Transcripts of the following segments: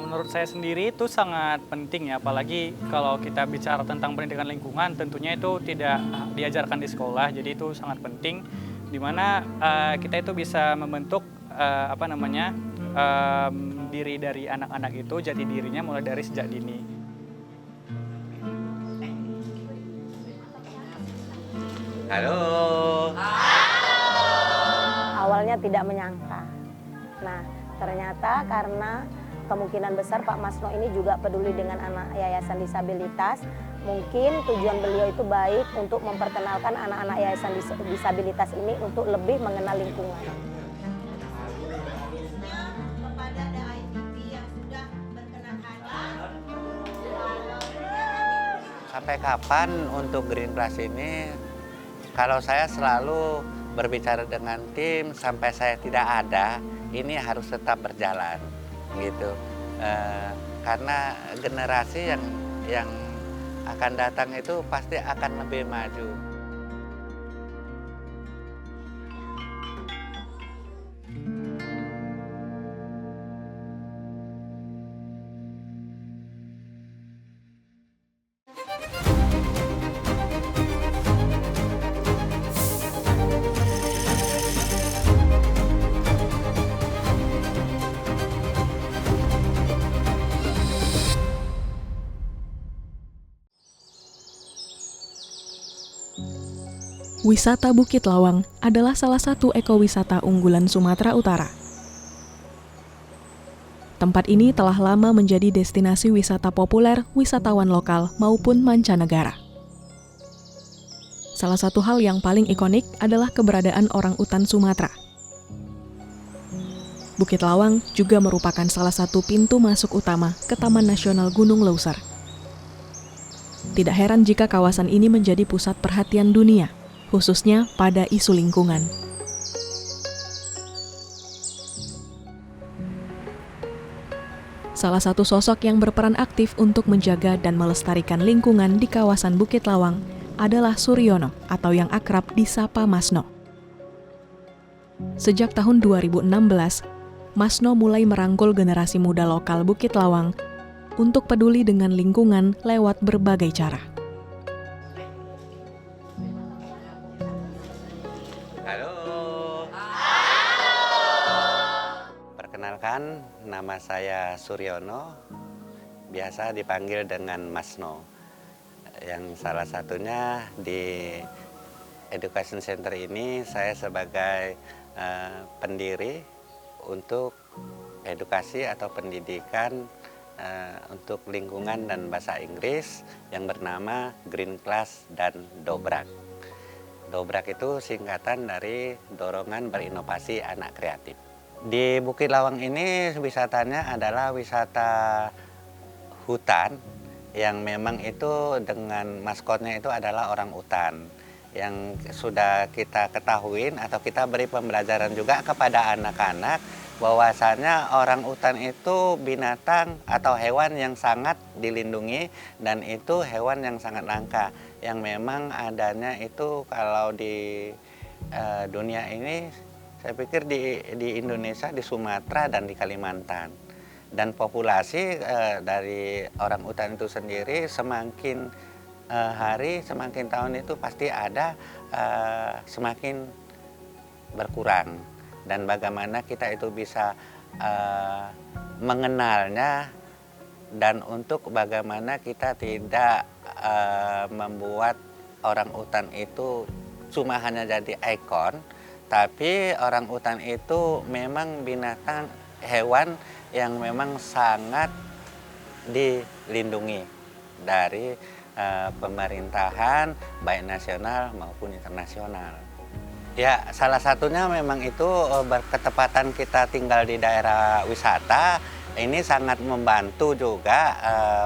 Kalau menurut saya sendiri itu sangat penting ya, apalagi kalau kita bicara tentang pendidikan lingkungan, tentunya itu tidak diajarkan di sekolah, jadi itu sangat penting, di mana kita itu bisa membentuk diri dari anak-anak itu, jati dirinya mulai dari sejak dini. Halo. Awalnya tidak menyangka. Nah, ternyata karena kemungkinan besar Pak Masno ini juga peduli dengan anak yayasan disabilitas, mungkin tujuan beliau itu baik untuk memperkenalkan anak-anak yayasan disabilitas ini untuk lebih mengenal lingkungan. Sampai kapan untuk Green Class ini? Kalau saya selalu berbicara dengan tim sampai saya tidak ada, ini harus tetap berjalan, gitu. Karena generasi yang akan datang itu pasti akan lebih maju. Wisata Bukit Lawang adalah salah satu ekowisata unggulan Sumatera Utara. Tempat ini telah lama menjadi destinasi wisata populer wisatawan lokal maupun mancanegara. Salah satu hal yang paling ikonik adalah keberadaan orang utan Sumatera. Bukit Lawang juga merupakan salah satu pintu masuk utama ke Taman Nasional Gunung Leuser. Tidak heran jika kawasan ini menjadi pusat perhatian dunia, khususnya pada isu lingkungan. Salah satu sosok yang berperan aktif untuk menjaga dan melestarikan lingkungan di kawasan Bukit Lawang adalah Suryono atau yang akrab disapa Masno. Sejak tahun 2016, Masno mulai merangkul generasi muda lokal Bukit Lawang untuk peduli dengan lingkungan lewat berbagai cara. Perkenalkan, nama saya Suryono, biasa dipanggil dengan Masno. Yang salah satunya di Education Center ini saya sebagai pendiri untuk edukasi atau pendidikan untuk lingkungan dan bahasa Inggris yang bernama Green Class dan Dobrak. Dobrak itu singkatan dari Dorongan Berinovasi Anak Kreatif. Di Bukit Lawang ini wisatanya adalah wisata hutan yang memang itu dengan maskotnya itu adalah orang utan. Yang sudah kita ketahuin atau kita beri pembelajaran juga kepada anak-anak bahwasanya orang utan itu binatang atau hewan yang sangat dilindungi dan itu hewan yang sangat langka. Yang memang adanya itu kalau di dunia ini saya pikir di Indonesia, di Sumatera dan di Kalimantan. Dan populasi dari orang utan itu sendiri semakin hari, semakin tahun itu pasti ada semakin berkurang. Dan bagaimana kita itu bisa mengenalnya dan untuk bagaimana kita tidak membuat orang utan itu cuma hanya jadi ikon, tapi orang utan itu memang binatang hewan yang memang sangat dilindungi dari pemerintahan baik nasional maupun internasional. Ya, salah satunya memang itu berketepatan kita tinggal di daerah wisata. Ini sangat membantu juga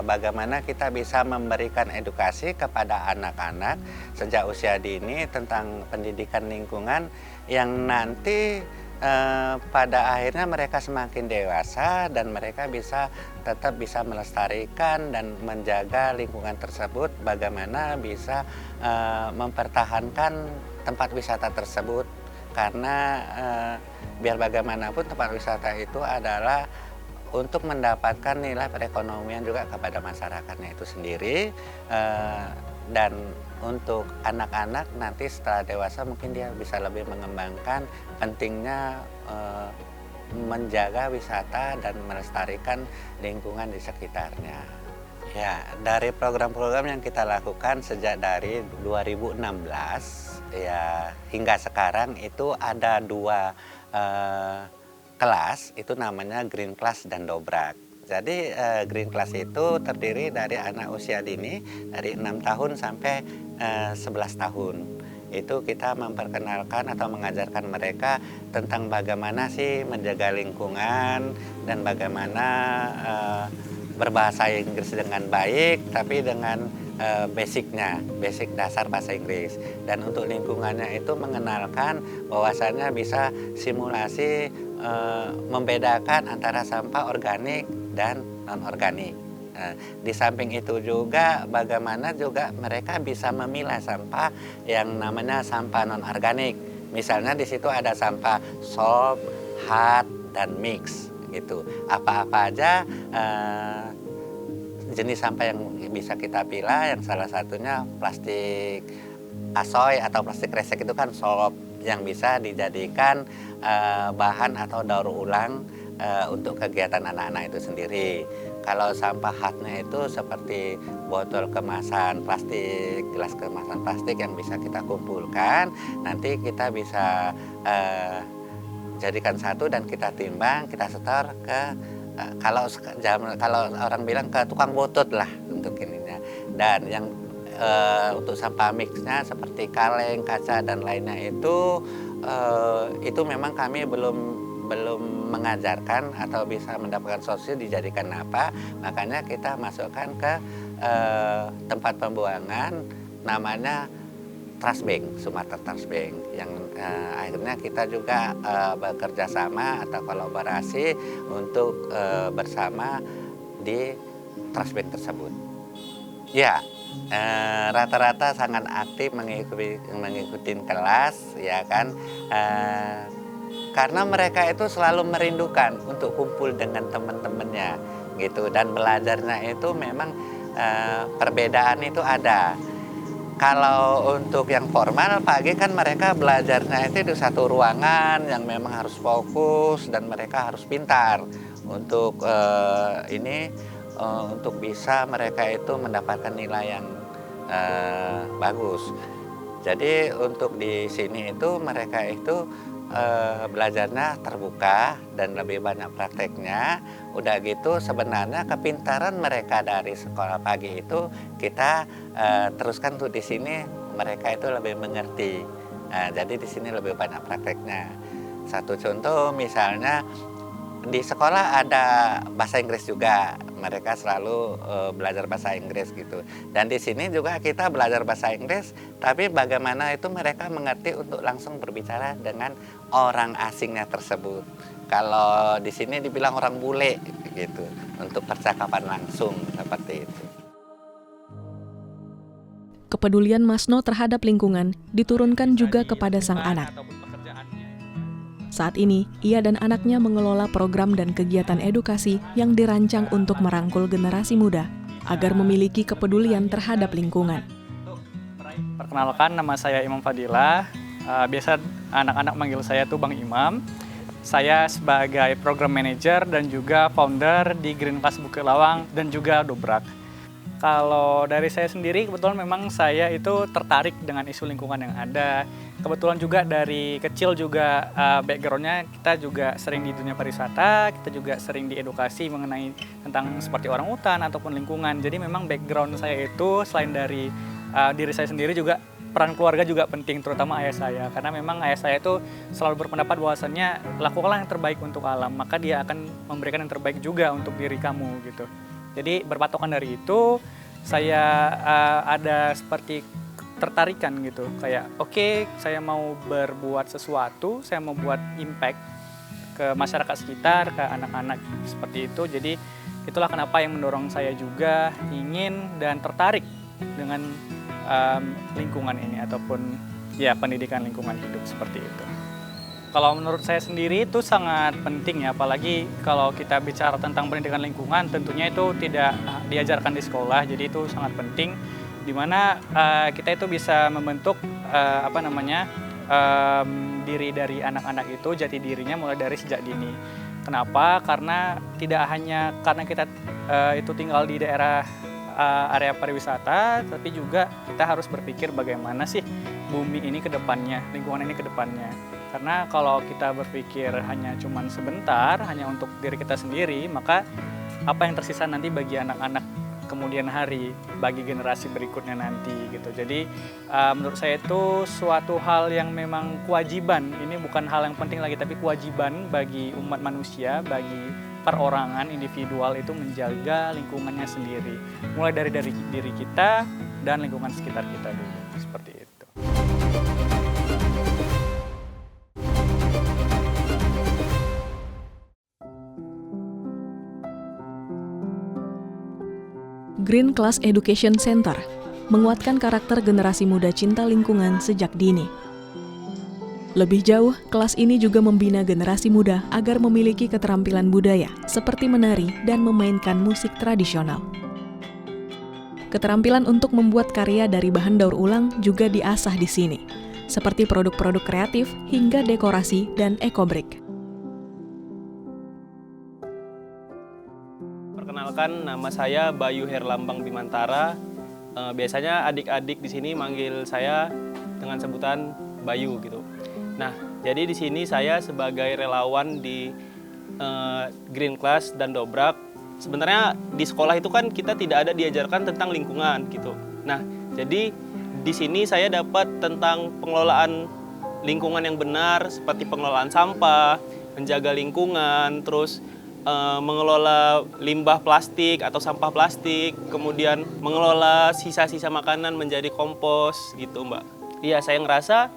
bagaimana kita bisa memberikan edukasi kepada anak-anak sejak usia dini tentang pendidikan lingkungan yang nanti pada akhirnya mereka semakin dewasa dan mereka tetap bisa melestarikan dan menjaga lingkungan tersebut, bagaimana bisa mempertahankan tempat wisata tersebut. Karena biar bagaimanapun tempat wisata itu adalah untuk mendapatkan nilai perekonomian juga kepada masyarakatnya itu sendiri. Dan untuk anak-anak nanti setelah dewasa mungkin dia bisa lebih mengembangkan pentingnya menjaga wisata dan melestarikan lingkungan di sekitarnya. Ya, dari program-program yang kita lakukan sejak dari 2016 ya hingga sekarang itu ada 2 kelas, itu namanya Green Class dan Dobrak. Jadi Green Class itu terdiri dari anak usia dini dari 6 tahun sampai 11 tahun. Itu kita memperkenalkan atau mengajarkan mereka tentang bagaimana sih menjaga lingkungan dan bagaimana berbahasa Inggris dengan baik, tapi dengan basic dasar bahasa Inggris. Dan untuk lingkungannya itu mengenalkan bahwasannya bisa simulasi membedakan antara sampah organik dan non-organik. Di samping itu juga bagaimana juga mereka bisa memilah sampah yang namanya sampah non-organik. Misalnya di situ ada sampah soft, hard, dan mix gitu. Apa-apa aja jenis sampah yang bisa kita pilah, yang salah satunya plastik asoy atau plastik kresek itu kan soft yang bisa dijadikan bahan atau daur ulang untuk kegiatan anak-anak itu sendiri. Kalau sampah hardnya itu seperti botol kemasan plastik, gelas kemasan plastik yang bisa kita kumpulkan, nanti kita bisa jadikan satu dan kita timbang, kita setor ke kalau orang bilang ke tukang botol lah untuk ininya. Dan yang untuk sampah mixnya seperti kaleng, kaca dan lainnya itu memang kami belum mengajarkan atau bisa mendapatkan solusi dijadikan apa. Makanya kita masukkan ke tempat pembuangan namanya Trash Bank, Sumatera Trash Bank, yang akhirnya kita juga bekerja sama atau kolaborasi untuk bersama di Trash Bank tersebut. Ya, rata-rata sangat aktif mengikuti kelas, ya kan, karena mereka itu selalu merindukan untuk kumpul dengan teman-temannya gitu, dan belajarnya itu memang perbedaan itu ada. Kalau untuk yang formal pagi kan mereka belajarnya itu di satu ruangan yang memang harus fokus dan mereka harus pintar untuk untuk bisa mereka itu mendapatkan nilai yang bagus. Jadi untuk di sini itu mereka itu belajarnya terbuka dan lebih banyak prakteknya. Udah gitu sebenarnya kepintaran mereka dari sekolah pagi itu kita teruskan tuh di sini, mereka itu lebih mengerti. Jadi di sini lebih banyak prakteknya. Satu contoh misalnya di sekolah ada bahasa Inggris juga, mereka selalu belajar bahasa Inggris gitu. Dan di sini juga kita belajar bahasa Inggris, tapi bagaimana itu mereka mengerti untuk langsung berbicara dengan orang asingnya tersebut. Kalau di sini dibilang orang bule gitu, untuk percakapan langsung seperti itu. Kepedulian Masno terhadap lingkungan diturunkan juga kepada sang anak. Saat ini, ia dan anaknya mengelola program dan kegiatan edukasi yang dirancang untuk merangkul generasi muda agar memiliki kepedulian terhadap lingkungan. Perkenalkan, nama saya Imam Fadilah. Biasa anak-anak manggil saya tuh Bang Imam. Saya sebagai program manager dan juga founder di Green Class Bukit Lawang dan juga Dobrak. Kalau dari saya sendiri, kebetulan memang saya itu tertarik dengan isu lingkungan yang ada. Kebetulan juga dari kecil juga background-nya kita juga sering di dunia pariwisata, kita juga sering diedukasi mengenai tentang seperti orang hutan ataupun lingkungan. Jadi memang background saya itu selain dari diri saya sendiri juga peran keluarga juga penting, terutama ayah saya. Karena memang ayah saya itu selalu berpendapat bahwasannya lakukanlah yang terbaik untuk alam, maka dia akan memberikan yang terbaik juga untuk diri kamu gitu. Jadi berpatokan dari itu, saya ada seperti tertarikan gitu, kayak oke, saya mau berbuat sesuatu, saya mau buat impact ke masyarakat sekitar, ke anak-anak seperti itu. Jadi itulah kenapa yang mendorong saya juga ingin dan tertarik dengan lingkungan ini ataupun ya pendidikan lingkungan hidup seperti itu. Kalau menurut saya sendiri itu sangat penting ya, apalagi kalau kita bicara tentang pendidikan lingkungan, tentunya itu tidak diajarkan di sekolah, jadi itu sangat penting, di mana kita itu bisa membentuk diri dari anak-anak itu, jati dirinya mulai dari sejak dini. Kenapa? Karena tidak hanya karena kita itu tinggal di daerah area pariwisata, tapi juga kita harus berpikir bagaimana sih bumi ini ke depannya, lingkungan ini ke depannya. Karena kalau kita berpikir hanya cuman sebentar, hanya untuk diri kita sendiri, maka apa yang tersisa nanti bagi anak-anak kemudian hari, bagi generasi berikutnya nanti gitu. Jadi menurut saya itu suatu hal yang memang kewajiban, ini bukan hal yang penting lagi, tapi kewajiban bagi umat manusia, bagi perorangan, individual itu menjaga lingkungannya sendiri. Mulai dari diri kita dan lingkungan sekitar kita dulu, seperti itu. Green Class Education Center menguatkan karakter generasi muda cinta lingkungan sejak dini. Lebih jauh, kelas ini juga membina generasi muda agar memiliki keterampilan budaya seperti menari dan memainkan musik tradisional. Keterampilan untuk membuat karya dari bahan daur ulang juga diasah di sini, seperti produk-produk kreatif hingga dekorasi dan ekobrik. Perkenalkan, nama saya Bayu Herlambang Bimantara. Biasanya adik-adik di sini manggil saya dengan sebutan Bayu gitu. Nah, jadi di sini saya sebagai relawan di Green Class dan Dobrak. Sebenarnya di sekolah itu kan kita tidak ada diajarkan tentang lingkungan gitu. Nah, jadi di sini saya dapat tentang pengelolaan lingkungan yang benar, seperti pengelolaan sampah, menjaga lingkungan, terus mengelola limbah plastik atau sampah plastik, kemudian mengelola sisa-sisa makanan menjadi kompos gitu, Mbak. Iya, saya ngerasa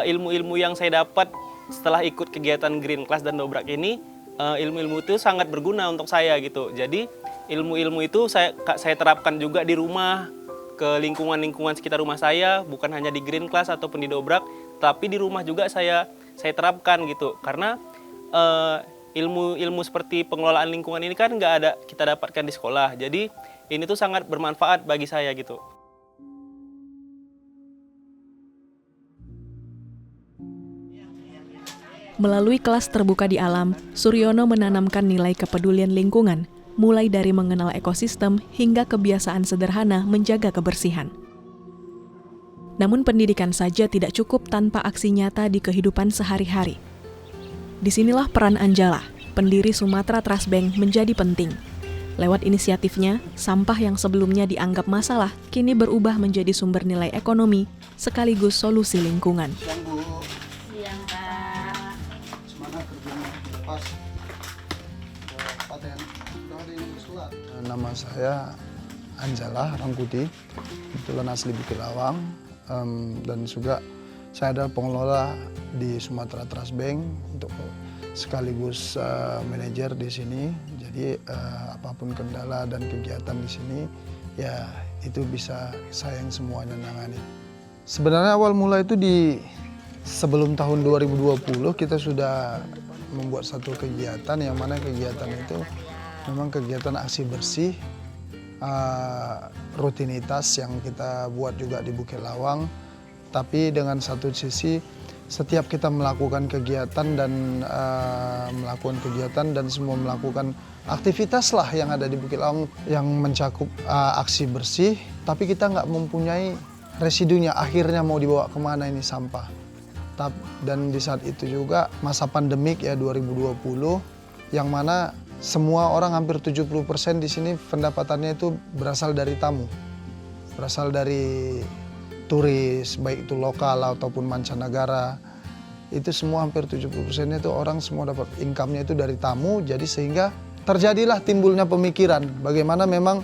ilmu-ilmu yang saya dapat setelah ikut kegiatan Green Class dan Dobrak ini, ilmu-ilmu itu sangat berguna untuk saya gitu. Jadi ilmu-ilmu itu saya terapkan juga di rumah, ke lingkungan-lingkungan sekitar rumah saya, bukan hanya di Green Class ataupun di Dobrak, tapi di rumah juga saya terapkan gitu. Karena ilmu seperti pengelolaan lingkungan ini kan nggak ada kita dapatkan di sekolah. Jadi ini tuh sangat bermanfaat bagi saya gitu. Melalui kelas terbuka di alam, Suryono menanamkan nilai kepedulian lingkungan, mulai dari mengenal ekosistem hingga kebiasaan sederhana menjaga kebersihan. Namun pendidikan saja tidak cukup tanpa aksi nyata di kehidupan sehari-hari. Disinilah peran Anjala, pendiri Sumatra Trust Bank, menjadi penting. Lewat inisiatifnya, sampah yang sebelumnya dianggap masalah kini berubah menjadi sumber nilai ekonomi sekaligus solusi lingkungan. Siang, Kak. Semangat kerjanya lepas. Paten. Nama saya Anjala Rangkuti, kebetulan asli Bukit Lawang, dan juga saya adalah pengelola di Sumatra Trust Bank untuk sekaligus manajer di sini. Jadi apapun kendala dan kegiatan di sini, ya itu bisa saya yang semuanya nangani. Sebenarnya awal mula itu sebelum tahun 2020 kita sudah membuat satu kegiatan yang mana kegiatan itu memang kegiatan aksi bersih, rutinitas yang kita buat juga di Bukit Lawang. Tapi dengan satu sisi setiap kita melakukan kegiatan dan semua melakukan aktivitas lah yang ada di Bukit Lawang yang mencakup aksi bersih, tapi kita nggak mempunyai residunya, akhirnya mau dibawa kemana ini sampah. Dan di saat itu juga masa pandemik ya 2020, yang mana semua orang hampir 70% di sini pendapatannya itu berasal dari tamu, berasal dari turis, baik itu lokal ataupun mancanegara. Itu semua hampir 70%-nya itu orang semua dapat income-nya itu dari tamu. Jadi sehingga terjadilah timbulnya pemikiran bagaimana memang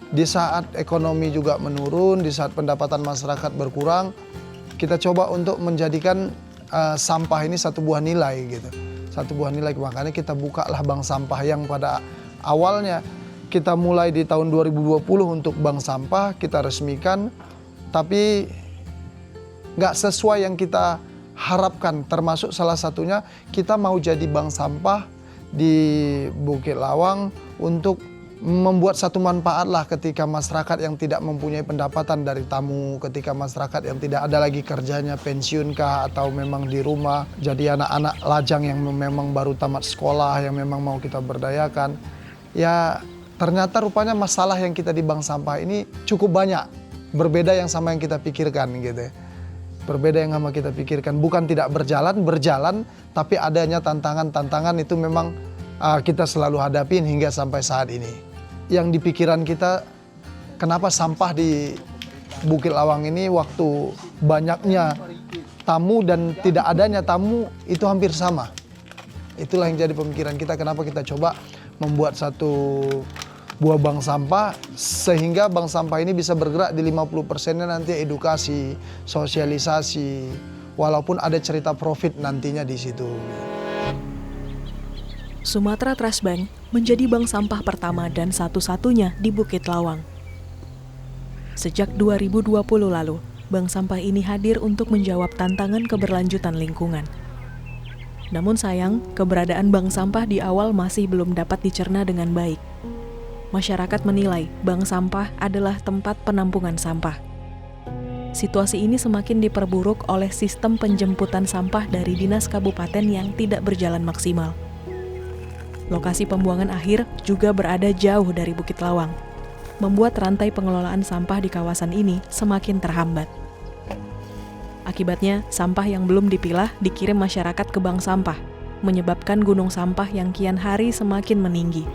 di saat ekonomi juga menurun, di saat pendapatan masyarakat berkurang, kita coba untuk menjadikan sampah ini satu buah nilai gitu. Satu buah nilai, makanya kita bukalah bank sampah yang pada awalnya kita mulai di tahun 2020 untuk bank sampah, kita resmikan. Tapi nggak sesuai yang kita harapkan, termasuk salah satunya kita mau jadi bank sampah di Bukit Lawang untuk membuat satu manfaat lah ketika masyarakat yang tidak mempunyai pendapatan dari tamu, ketika masyarakat yang tidak ada lagi kerjanya, pensiun kah atau memang di rumah, jadi anak-anak lajang yang memang baru tamat sekolah, yang memang mau kita berdayakan. Ya ternyata rupanya masalah yang kita di bank sampah ini cukup banyak, berbeda yang sama yang kita pikirkan gitu ya. Berbeda yang sama kita pikirkan, bukan tidak berjalan, tapi adanya tantangan-tantangan itu memang kita selalu hadapin hingga sampai saat ini. Yang di pikiran kita, kenapa sampah di Bukit Lawang ini waktu banyaknya tamu dan tidak adanya tamu itu hampir sama. Itulah yang jadi pemikiran kita, kenapa kita coba membuat satu buah bank sampah sehingga bank sampah ini bisa bergerak di 50%-nya nanti edukasi, sosialisasi, walaupun ada cerita profit nantinya di situ. Sumatra Trust Bank menjadi bank sampah pertama dan satu-satunya di Bukit Lawang. Sejak 2020 lalu, bank sampah ini hadir untuk menjawab tantangan keberlanjutan lingkungan. Namun sayang, keberadaan bank sampah di awal masih belum dapat dicerna dengan baik. Masyarakat menilai bank sampah adalah tempat penampungan sampah. Situasi ini semakin diperburuk oleh sistem penjemputan sampah dari dinas kabupaten yang tidak berjalan maksimal. Lokasi pembuangan akhir juga berada jauh dari Bukit Lawang, membuat rantai pengelolaan sampah di kawasan ini semakin terhambat. Akibatnya, sampah yang belum dipilah dikirim masyarakat ke bank sampah, menyebabkan gunung sampah yang kian hari semakin meninggi.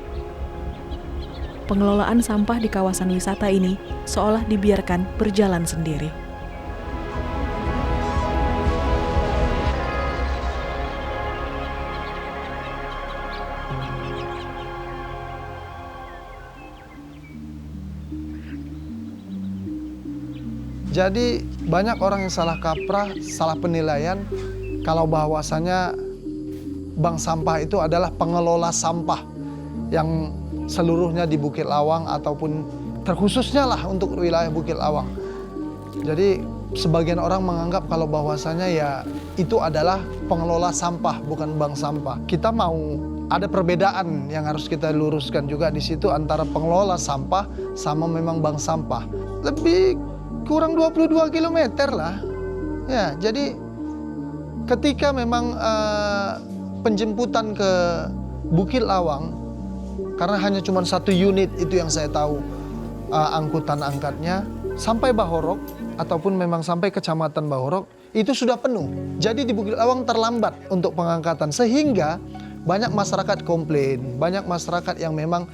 Pengelolaan sampah di kawasan wisata ini seolah dibiarkan berjalan sendiri. Jadi banyak orang yang salah kaprah, salah penilaian kalau bahwasanya bank sampah itu adalah pengelola sampah yang seluruhnya di Bukit Lawang ataupun terkhususnya lah untuk wilayah Bukit Lawang. Jadi sebagian orang menganggap kalau bahwasanya ya itu adalah pengelola sampah bukan bank sampah. Kita mau ada perbedaan yang harus kita luruskan juga di situ antara pengelola sampah sama memang bank sampah. Lebih kurang 22 km lah. Ya, jadi ketika memang penjemputan ke Bukit Lawang, karena hanya cuma satu unit itu yang saya tahu angkutan angkatnya, sampai Bahorok ataupun memang sampai Kecamatan Bahorok itu sudah penuh. Jadi di Bukit Lawang terlambat untuk pengangkatan sehingga banyak masyarakat komplain, banyak masyarakat yang memang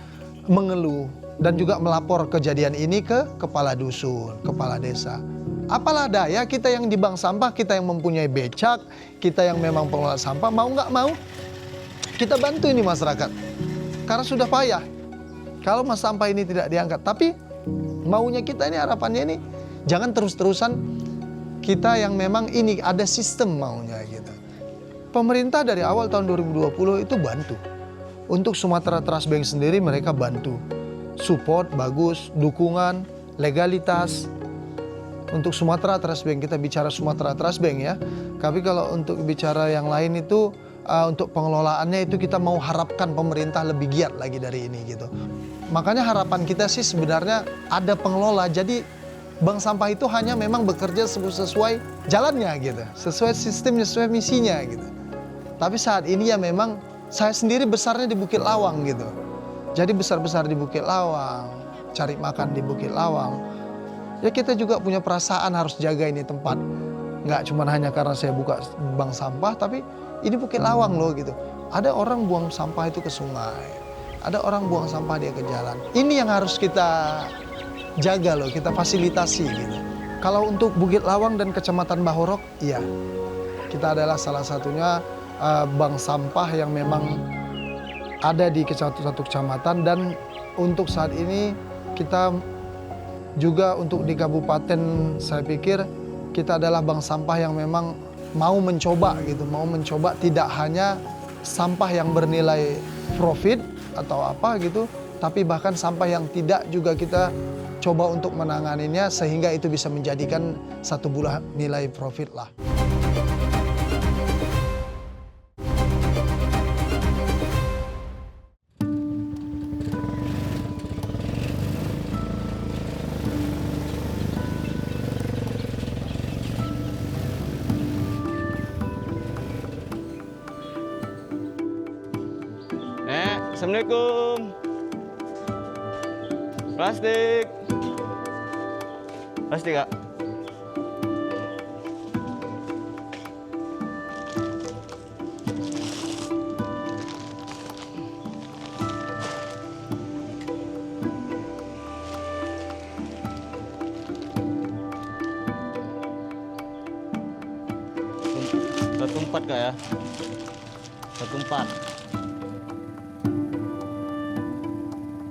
mengeluh dan juga melapor kejadian ini ke kepala dusun, kepala desa. Apalah daya kita yang di bank sampah, kita yang mempunyai becak, kita yang memang pengelola sampah, mau nggak mau kita bantu ini masyarakat. Karena sudah payah kalau mas sampah ini tidak diangkat. Tapi maunya kita ini, harapannya ini jangan terus-terusan kita yang memang ini ada sistem maunya gitu. Pemerintah dari awal tahun 2020 itu bantu. Untuk Sumatra Trust Bank sendiri mereka bantu. Support bagus, dukungan, legalitas. Untuk Sumatra Trust Bank, kita bicara Sumatra Trust Bank ya. Tapi kalau untuk bicara yang lain itu, untuk pengelolaannya itu kita mau harapkan pemerintah lebih giat lagi dari ini gitu. Makanya harapan kita sih sebenarnya ada pengelola. Jadi bank sampah itu hanya memang bekerja sesuai jalannya gitu. Sesuai sistemnya, sesuai misinya gitu. Tapi saat ini ya memang saya sendiri besarnya di Bukit Lawang gitu. Jadi besar-besar di Bukit Lawang, cari makan di Bukit Lawang. Ya kita juga punya perasaan harus jaga ini tempat. Nggak cuma hanya karena saya buka bank sampah, tapi ini Bukit Lawang loh gitu. Ada orang buang sampah itu ke sungai. Ada orang buang sampah dia ke jalan. Ini yang harus kita jaga loh, kita fasilitasi gitu. Kalau untuk Bukit Lawang dan Kecamatan Bahorok, iya. Kita adalah salah satunya bank sampah yang memang ada di satu kecamatan, dan untuk saat ini kita juga untuk di kabupaten saya pikir kita adalah bank sampah yang memang mau mencoba gitu, mau mencoba tidak hanya sampah yang bernilai profit atau apa gitu, tapi bahkan sampah yang tidak juga kita coba untuk menanganinya sehingga itu bisa menjadikan satu buah nilai profit lah. Assalamualaikum. Plastik. Plastik, Kak. Satu empat, Kak, ya. 14.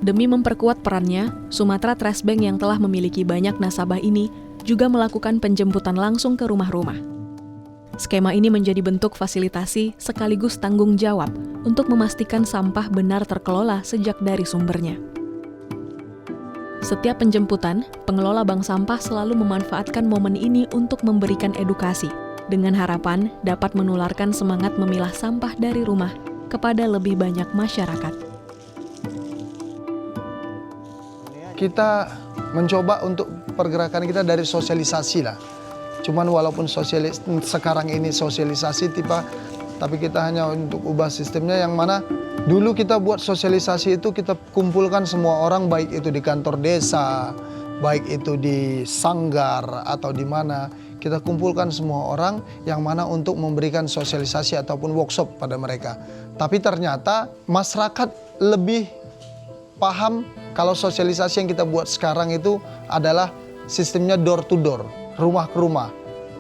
Demi memperkuat perannya, Sumatra Trash Bank yang telah memiliki banyak nasabah ini juga melakukan penjemputan langsung ke rumah-rumah. Skema ini menjadi bentuk fasilitasi sekaligus tanggung jawab untuk memastikan sampah benar terkelola sejak dari sumbernya. Setiap penjemputan, pengelola bank sampah selalu memanfaatkan momen ini untuk memberikan edukasi, dengan harapan dapat menularkan semangat memilah sampah dari rumah kepada lebih banyak masyarakat. Kita mencoba untuk pergerakan kita dari sosialisasi lah. Cuman walaupun sekarang ini sosialisasi tapi kita hanya untuk ubah sistemnya yang mana dulu kita buat sosialisasi itu kita kumpulkan semua orang, baik itu di kantor desa, baik itu di sanggar atau di mana, kita kumpulkan semua orang yang mana untuk memberikan sosialisasi ataupun workshop pada mereka. Tapi ternyata masyarakat lebih paham kalau sosialisasi yang kita buat sekarang itu adalah sistemnya door to door, rumah ke rumah.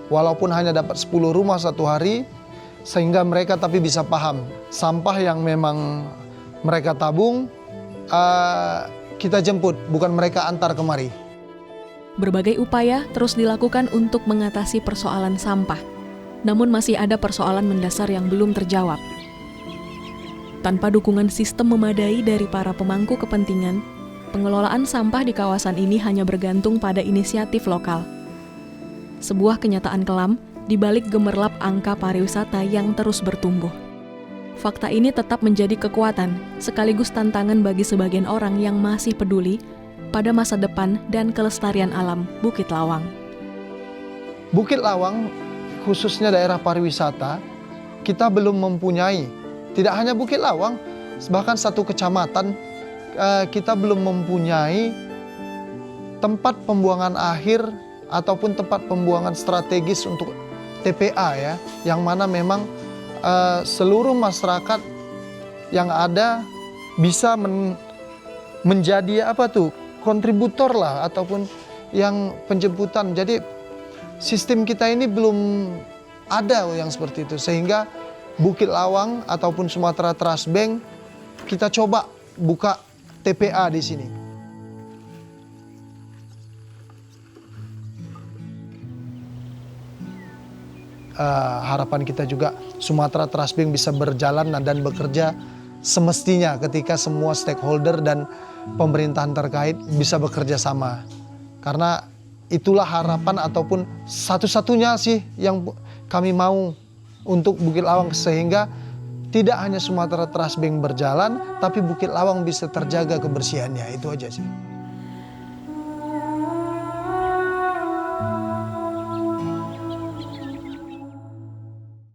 Walaupun hanya dapat 10 rumah satu hari, sehingga mereka tapi bisa paham sampah yang memang mereka tabung, kita jemput, bukan mereka antar kemari. Berbagai upaya terus dilakukan untuk mengatasi persoalan sampah, namun masih ada persoalan mendasar yang belum terjawab. Tanpa dukungan sistem memadai dari para pemangku kepentingan, pengelolaan sampah di kawasan ini hanya bergantung pada inisiatif lokal. Sebuah kenyataan kelam di balik gemerlap angka pariwisata yang terus bertumbuh. Fakta ini tetap menjadi kekuatan sekaligus tantangan bagi sebagian orang yang masih peduli pada masa depan dan kelestarian alam Bukit Lawang. Bukit Lawang, khususnya daerah pariwisata, kita belum mempunyai. Tidak hanya Bukit Lawang, bahkan satu kecamatan kita belum mempunyai tempat pembuangan akhir ataupun tempat pembuangan strategis untuk TPA ya, yang mana memang seluruh masyarakat yang ada bisa menjadi kontributor lah ataupun yang penjemputan. Jadi sistem kita ini belum ada yang seperti itu, sehingga Bukit Lawang ataupun Sumatra Trash Bank kita coba buka TPA di sini. Harapan kita juga Sumatra Trash Bank bisa berjalan dan bekerja semestinya ketika semua stakeholder dan pemerintahan terkait bisa bekerja sama. Karena itulah harapan ataupun satu-satunya sih yang kami mau untuk Bukit Lawang, sehingga tidak hanya Sumatra Trash Bank berjalan, tapi Bukit Lawang bisa terjaga kebersihannya. Itu aja sih.